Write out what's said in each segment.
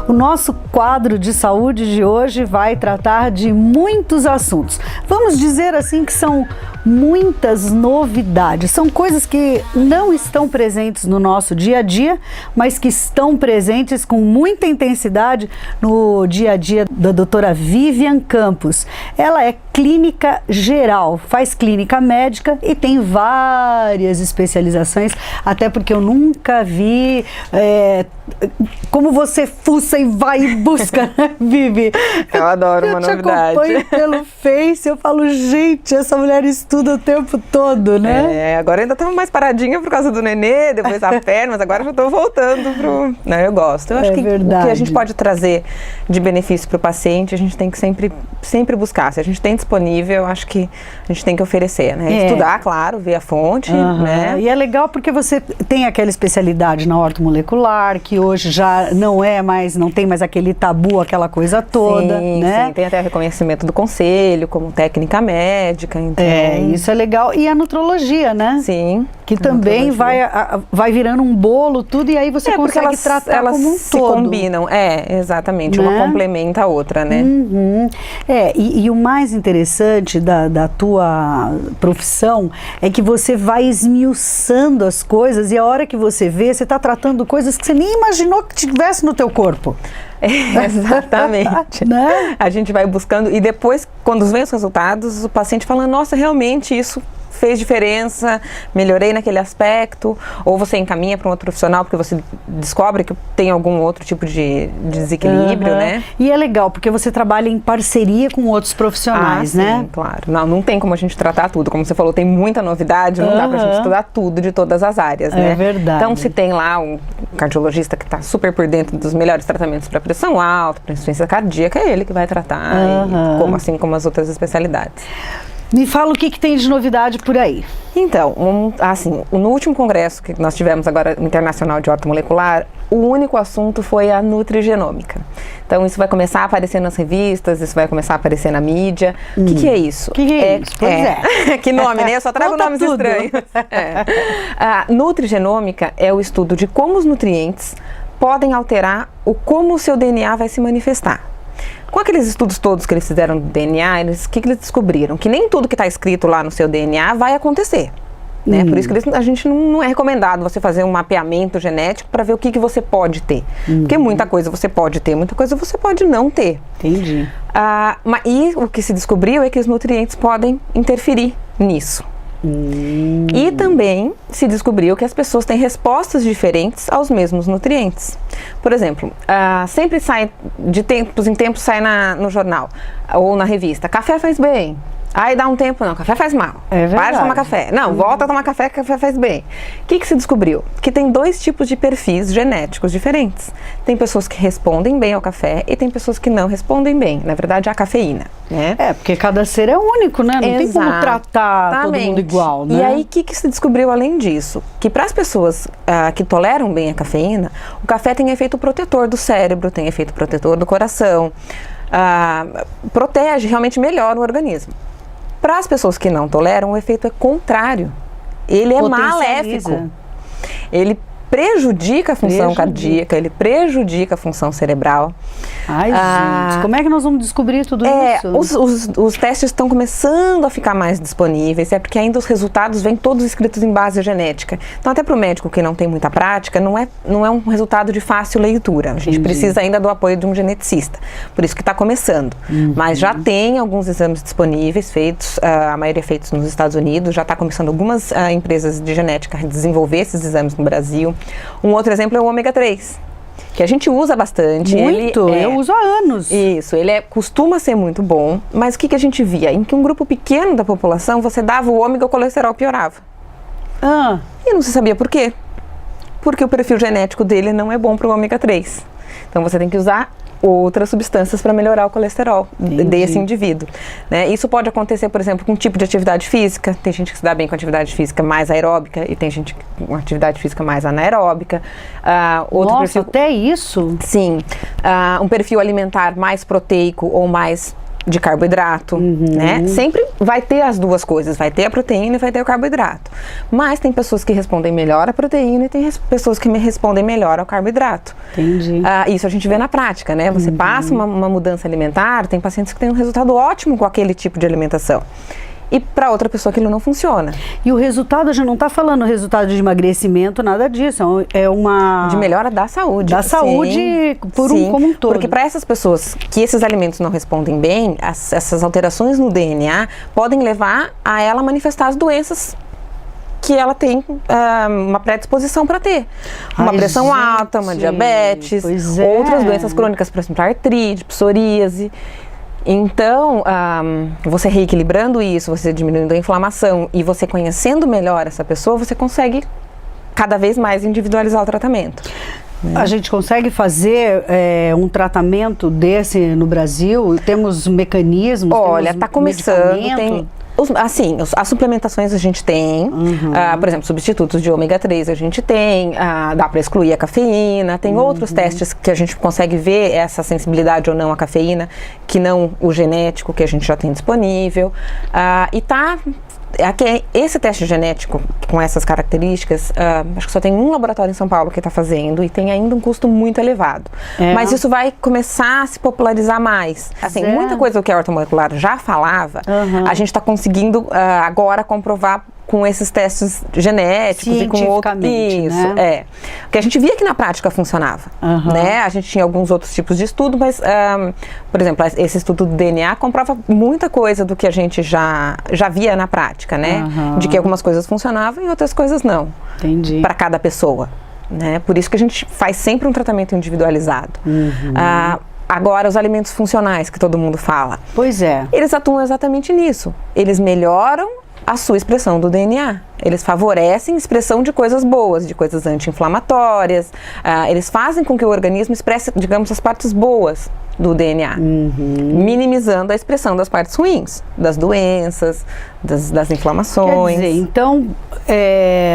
O nosso quadro de saúde de hoje vai tratar de muitos assuntos. Vamos dizer assim que são muitas novidades. São coisas que não estão presentes no nosso dia a dia, mas que estão presentes com muita intensidade no dia a dia da doutora Vivian Campos. Ela é clínica geral, faz clínica médica e tem várias especializações, até porque eu nunca vi como você fuça e vai e busca, né, Vivi? Eu adoro uma novidade. Eu te acompanho pelo Face, eu falo, gente, essa mulher estuda o tempo todo, né? Agora ainda estamos mais paradinha por causa do nenê, depois a perna, mas agora já estou voltando pro... Não, eu gosto. Eu acho que verdade. O que a gente pode trazer de benefício para o paciente, a gente tem que sempre buscar. Se a gente tem disponível, eu acho que a gente tem que oferecer, né? Estudar, claro, ver a fonte, né? E é legal porque você tem aquela especialidade na ortomolecular, que hoje já não tem mais aquele tabu, aquela coisa toda, né? Sim, tem até reconhecimento do conselho como técnica médica, então... Isso é legal. E a nutrologia, né? Sim. Que também vai virando um bolo, tudo, e aí você consegue tratar elas como um se todo. combinam, exatamente, né? uma complementa a outra, né? E o mais interessante da tua profissão é que você vai esmiuçando as coisas e a hora que você vê, você está tratando coisas que você nem imaginou que tivesse no teu corpo. Exatamente. Né? A gente vai buscando e depois, quando vem os resultados, o paciente fala, nossa, realmente isso fez diferença, melhorei naquele aspecto, ou você encaminha para um outro profissional porque você descobre que tem algum outro tipo de desequilíbrio, né? E é legal, porque você trabalha em parceria com outros profissionais, né? Sim, claro. Não tem como a gente tratar tudo. Como você falou, tem muita novidade, não dá pra gente estudar tudo de todas as áreas, né? É verdade. Então, se tem lá um cardiologista que está super por dentro dos melhores tratamentos para pressão alta, para insuficiência cardíaca, é ele que vai tratar, assim como as outras especialidades. Me fala o que tem de novidade por aí. Então, no último congresso que nós tivemos agora, Internacional de Ortomolecular, o único assunto foi a nutrigenômica. Então, isso vai começar a aparecer nas revistas, isso vai começar a aparecer na mídia. O que é isso? O que é isso? Pois é. Que nome, né? Eu só trago nomes estranhos. A nutrigenômica é o estudo de como os nutrientes podem alterar como o seu DNA vai se manifestar. Com aqueles estudos todos que eles fizeram do DNA, o que eles descobriram? Que nem tudo que está escrito lá no seu DNA vai acontecer. Né? Por isso que a gente não é recomendado você fazer um mapeamento genético para ver o que você pode ter. Porque muita coisa você pode ter, muita coisa você pode não ter. Entendi. E o que se descobriu é que os nutrientes podem interferir nisso. E também se descobriu que as pessoas têm respostas diferentes aos mesmos nutrientes. Por exemplo, sempre sai, de tempos em tempos, sai no jornal ou na revista, café faz bem. Aí dá um tempo, não, café faz mal. Para de tomar café. Não, volta a tomar café, que café faz bem. O que se descobriu? Que tem dois tipos de perfis genéticos diferentes. Tem pessoas que respondem bem ao café e tem pessoas que não respondem bem. Na verdade, à cafeína, né? Porque cada ser é único, né? Não tem como tratar todo mundo igual, né? E aí, o que se descobriu além disso? Que para as pessoas que toleram bem a cafeína, o café tem efeito protetor do cérebro, tem efeito protetor do coração, protege, realmente melhora o organismo. Para as pessoas que não toleram, o efeito é contrário. Ele é maléfico. Ele prejudica a função cardíaca, ele prejudica a função cerebral. Ai, gente, como é que nós vamos descobrir tudo isso? Os testes estão começando a ficar mais disponíveis, porque ainda os resultados vêm todos escritos em base genética. Então, até para o médico que não tem muita prática, não é um resultado de fácil leitura. A gente precisa ainda do apoio de um geneticista. Por isso que está começando. Mas já tem alguns exames disponíveis, feitos, a maioria feitos nos Estados Unidos, já está começando algumas empresas de genética a desenvolver esses exames no Brasil. Um outro exemplo é o ômega 3, que a gente usa bastante. Eu uso há anos. Isso, costuma ser muito bom, mas o que a gente via? Em que um grupo pequeno da população, você dava o ômega, o colesterol piorava. E não se sabia por quê. Porque o perfil genético dele não é bom para o ômega 3. Então você tem que usar outras substâncias para melhorar o colesterol desse indivíduo, né? Isso pode acontecer, por exemplo, com um tipo de atividade física. Tem gente que se dá bem com atividade física mais aeróbica e tem gente com atividade física mais anaeróbica. Outro perfil, até isso? Sim. Um perfil alimentar mais proteico ou mais de carboidrato, né? Sempre vai ter as duas coisas, vai ter a proteína e vai ter o carboidrato. Mas tem pessoas que respondem melhor à proteína e tem pessoas que respondem melhor ao carboidrato. Entendi. Isso a gente vê na prática, né? Você passa uma mudança alimentar, tem pacientes que têm um resultado ótimo com aquele tipo de alimentação. E para outra pessoa aquilo não funciona. E o resultado, a gente não está falando resultado de emagrecimento, nada disso. É uma... De melhora da saúde. Da saúde como um todo. Porque para essas pessoas que esses alimentos não respondem bem, essas alterações no DNA podem levar a ela manifestar as doenças que ela tem uma predisposição para ter. Uma pressão alta, uma diabetes, outras doenças crônicas, por exemplo, artrite, psoríase. Então, você reequilibrando isso, você diminuindo a inflamação e você conhecendo melhor essa pessoa, você consegue cada vez mais individualizar o tratamento. A gente consegue fazer um tratamento desse no Brasil? Temos mecanismos? Olha, está começando, as suplementações a gente tem, por exemplo, substitutos de ômega 3 a gente tem, dá para excluir a cafeína, tem outros testes que a gente consegue ver essa sensibilidade ou não à cafeína, que não o genético que a gente já tem disponível, esse teste genético com essas características, acho que só tem um laboratório em São Paulo que está fazendo e tem ainda um custo muito elevado. Mas isso vai começar a se popularizar mais. Assim, muita coisa do que a ortomolecular já falava, a gente está conseguindo agora comprovar com esses testes genéticos e com outros. Isso, né? Porque a gente via que na prática funcionava, né? A gente tinha alguns outros tipos de estudo, mas, por exemplo, esse estudo do DNA comprova muita coisa do que a gente já via na prática, né? De que algumas coisas funcionavam e outras coisas não. Entendi. Para cada pessoa, né? Por isso que a gente faz sempre um tratamento individualizado. Agora, os alimentos funcionais que todo mundo fala. Pois é. Eles atuam exatamente nisso. Eles melhoram a sua expressão do DNA. Eles favorecem a expressão de coisas boas, de coisas anti-inflamatórias. Eles fazem com que o organismo expresse, digamos, as partes boas do DNA, minimizando a expressão das partes ruins, das doenças, das inflamações. Quer dizer, então,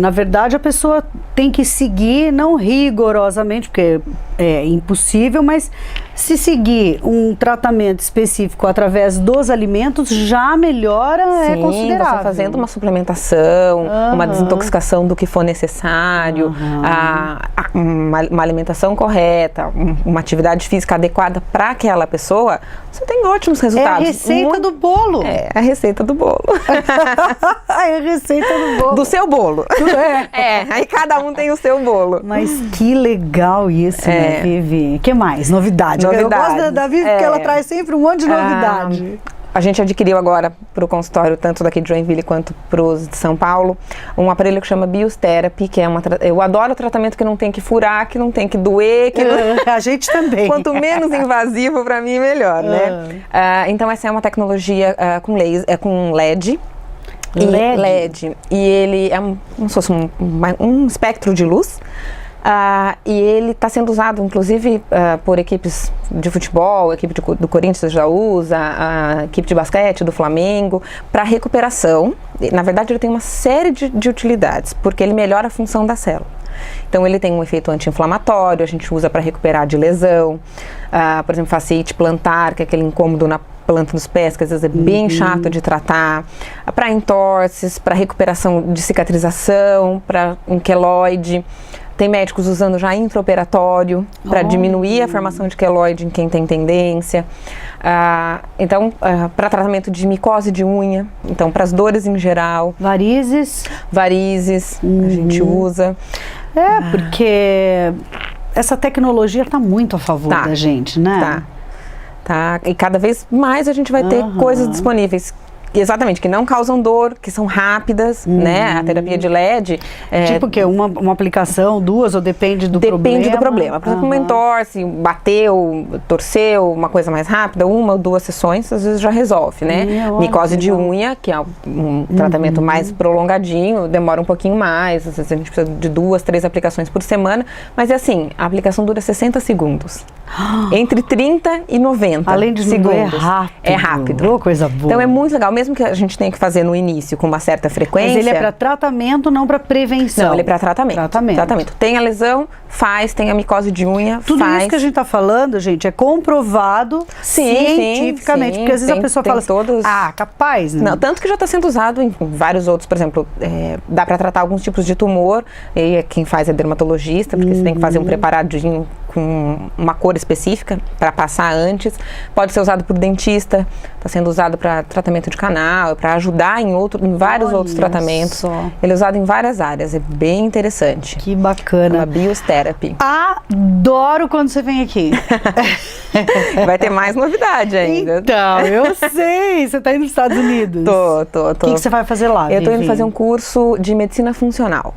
na verdade, a pessoa tem que seguir, não rigorosamente, porque é impossível, mas se seguir um tratamento específico através dos alimentos, já melhora, é considerável. Você fazendo uma suplementação, uma desintoxicação do que for necessário, uma alimentação correta, uma atividade física adequada para aquela pessoa, você tem ótimos resultados. É a receita do bolo. É a receita do bolo. É a receita do bolo. Do seu bolo. Aí cada um tem o seu bolo. Mas que legal isso, né, Vivi? O que mais? Novidade. Eu gosto da Vivi porque ela traz sempre um monte de novidade. A gente adquiriu agora para o consultório, tanto daqui de Joinville quanto para os de São Paulo, um aparelho que chama Biostherapy, que é eu adoro o tratamento que não tem que furar, que não tem que doer. A gente também. Quanto menos invasivo, para mim, melhor, né? Então, essa é uma tecnologia com LED. LED. E ele é como se fosse um espectro de luz. E ele está sendo usado, inclusive, por equipes de futebol, a equipe do Corinthians já usa, a equipe de basquete do Flamengo, para recuperação. Na verdade, ele tem uma série de utilidades, porque ele melhora a função da célula. Então, ele tem um efeito anti-inflamatório, a gente usa para recuperar de lesão, por exemplo, fasciite plantar, que é aquele incômodo na planta dos pés, que às vezes é bem chato de tratar, para entorses, para recuperação de cicatrização, para um queloide. Tem médicos usando já intraoperatório para diminuir a formação de queloide em quem tem tendência. Então, para tratamento de micose de unha, então para as dores em geral. Varizes, a gente usa. Porque essa tecnologia está muito a favor da gente, né? Tá. E cada vez mais a gente vai ter coisas disponíveis. Exatamente, que não causam dor, que são rápidas, né? A terapia de LED... Tipo que uma aplicação, duas, ou depende do problema? Depende do problema. Por exemplo, uma entorse, bateu, torceu, uma coisa mais rápida, uma ou duas sessões, às vezes já resolve, né? Micose de unha, que é um tratamento mais prolongadinho, demora um pouquinho mais, às vezes a gente precisa de 2, 3 aplicações por semana, mas é assim, a aplicação dura 60 segundos. Entre 30 e 90 Além de segundos. É rápido. Coisa boa. Então é muito legal, mesmo que a gente tenha que fazer no início com uma certa frequência. Mas ele é para tratamento, não para prevenção. Não, ele é para tratamento. Tratamento. Tem a lesão, tem a micose de unha, Tudo isso que a gente está falando, gente, é comprovado cientificamente. Sim, porque às vezes a pessoa fala assim, capaz, né? Não, tanto que já está sendo usado em vários outros, por exemplo, dá para tratar alguns tipos de tumor, e quem faz é dermatologista, porque você tem que fazer um preparadinho com uma cor específica para passar antes. Pode ser usado por dentista, está sendo usado para tratamento de canal, para ajudar em vários outros tratamentos. Ele é usado em várias áreas, é bem interessante. Que bacana. Uma biotherapy. Adoro quando você vem aqui. Vai ter mais novidade ainda. Então, eu sei. Você está indo nos Estados Unidos? Tô. O que você vai fazer lá, Eu tô indo fazer um curso de medicina funcional.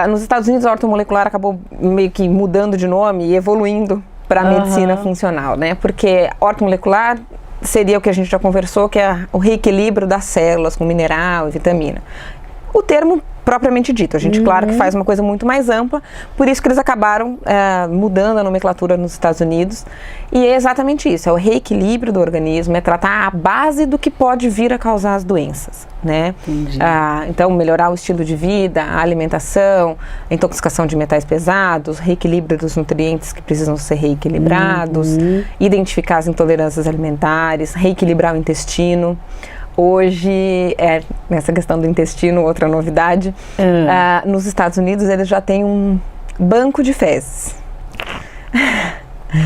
Nos Estados Unidos, a ortomolecular acabou meio que mudando de nome e evoluindo para a medicina funcional, né? Porque ortomolecular seria o que a gente já conversou, que é o reequilíbrio das células com mineral e vitamina. O termo propriamente dito, a gente claro que faz uma coisa muito mais ampla, por isso que eles acabaram mudando a nomenclatura nos Estados Unidos, e é exatamente isso, é o reequilíbrio do organismo, é tratar a base do que pode vir a causar as doenças, né? Então melhorar o estilo de vida, a alimentação, a intoxicação de metais pesados, reequilíbrio dos nutrientes que precisam ser reequilibrados, identificar as intolerâncias alimentares, reequilibrar o intestino. Hoje, nessa questão do intestino, outra novidade, nos Estados Unidos eles já têm um banco de fezes.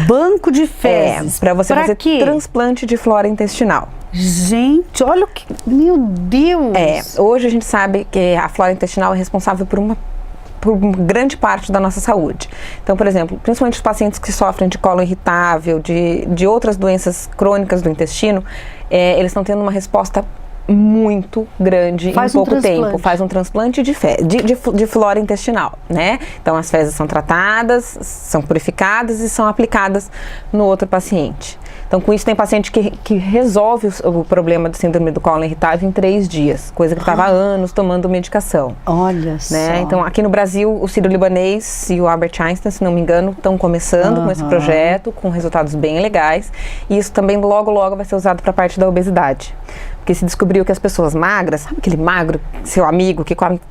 Banco de fezes? Para você fazer transplante de flora intestinal. Gente, olha o que... Meu Deus! Hoje a gente sabe que a flora intestinal é responsável por grande parte da nossa saúde. Então, por exemplo, principalmente os pacientes que sofrem de colo irritável, de outras doenças crônicas do intestino, eles estão tendo uma resposta muito grande em pouco tempo. Faz um transplante de flora intestinal, né? Então, as fezes são tratadas, são purificadas e são aplicadas no outro paciente. Então, com isso, tem paciente que resolve o problema do síndrome do colo irritável em 3 dias, coisa que estava há anos tomando medicação. Olha só. Então, aqui no Brasil, o Sírio-Libanês e o Albert Einstein, se não me engano, estão começando com esse projeto, com resultados bem legais. E isso também logo vai ser usado para a parte da obesidade. Porque se descobriu que as pessoas magras, sabe aquele magro, seu amigo, que come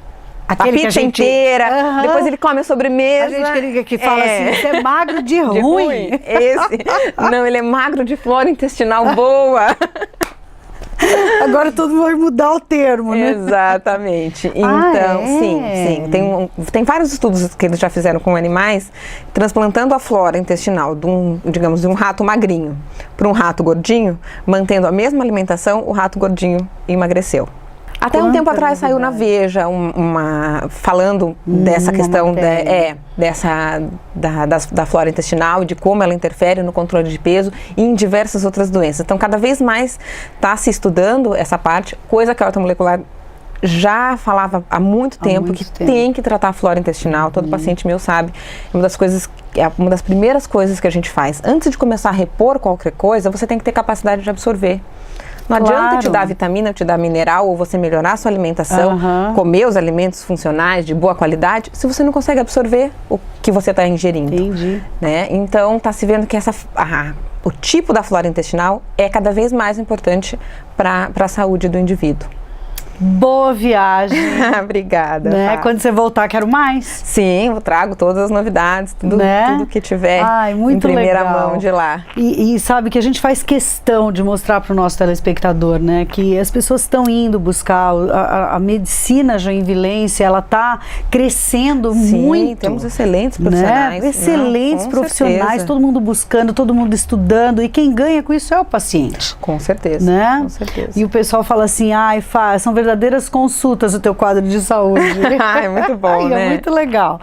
a pizza inteira, depois ele come a sobremesa. A gente que fala assim, você é magro de ruim. Esse. Não, ele é magro de flora intestinal boa. Agora todo mundo vai mudar o termo, né? Exatamente. Então, sim. Tem vários estudos que eles já fizeram com animais, transplantando a flora intestinal de um rato magrinho para um rato gordinho, mantendo a mesma alimentação, o rato gordinho emagreceu. Até um tempo atrás saiu na Veja falando dessa questão da flora intestinal e de como ela interfere no controle de peso e em diversas outras doenças. Então, cada vez mais está se estudando essa parte, coisa que a ortomolecular já falava há muito tempo, tem que tratar a flora intestinal, todo paciente meu sabe. Uma das primeiras coisas que a gente faz, antes de começar a repor qualquer coisa, você tem que ter capacidade de absorver. Não adianta te dar vitamina, te dar mineral, ou você melhorar a sua alimentação, comer os alimentos funcionais, de boa qualidade, se você não consegue absorver o que você está ingerindo. Entendi. Né? Então, está se vendo que o tipo da flora intestinal é cada vez mais importante para a saúde do indivíduo. Boa viagem. Obrigada. Né? Quando você voltar, quero mais. Sim, eu trago todas as novidades, tudo que tiver em primeira mão de lá. E sabe que a gente faz questão de mostrar para o nosso telespectador, né, que as pessoas estão indo buscar a medicina joinvilense, ela está crescendo muito. Temos excelentes profissionais. Né? Excelentes profissionais, certeza. Todo mundo buscando, todo mundo estudando, e quem ganha com isso é o paciente. Com certeza. Né? Com certeza. E o pessoal fala assim, são verdadeiras consultas o teu quadro de saúde. É muito bom, né? É muito legal.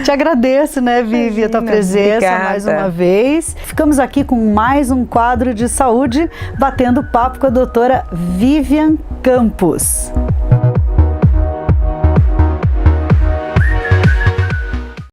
Te agradeço, né, Vivi, a tua presença mais uma vez. Ficamos aqui com mais um quadro de saúde, batendo papo com a doutora Vivian Campos.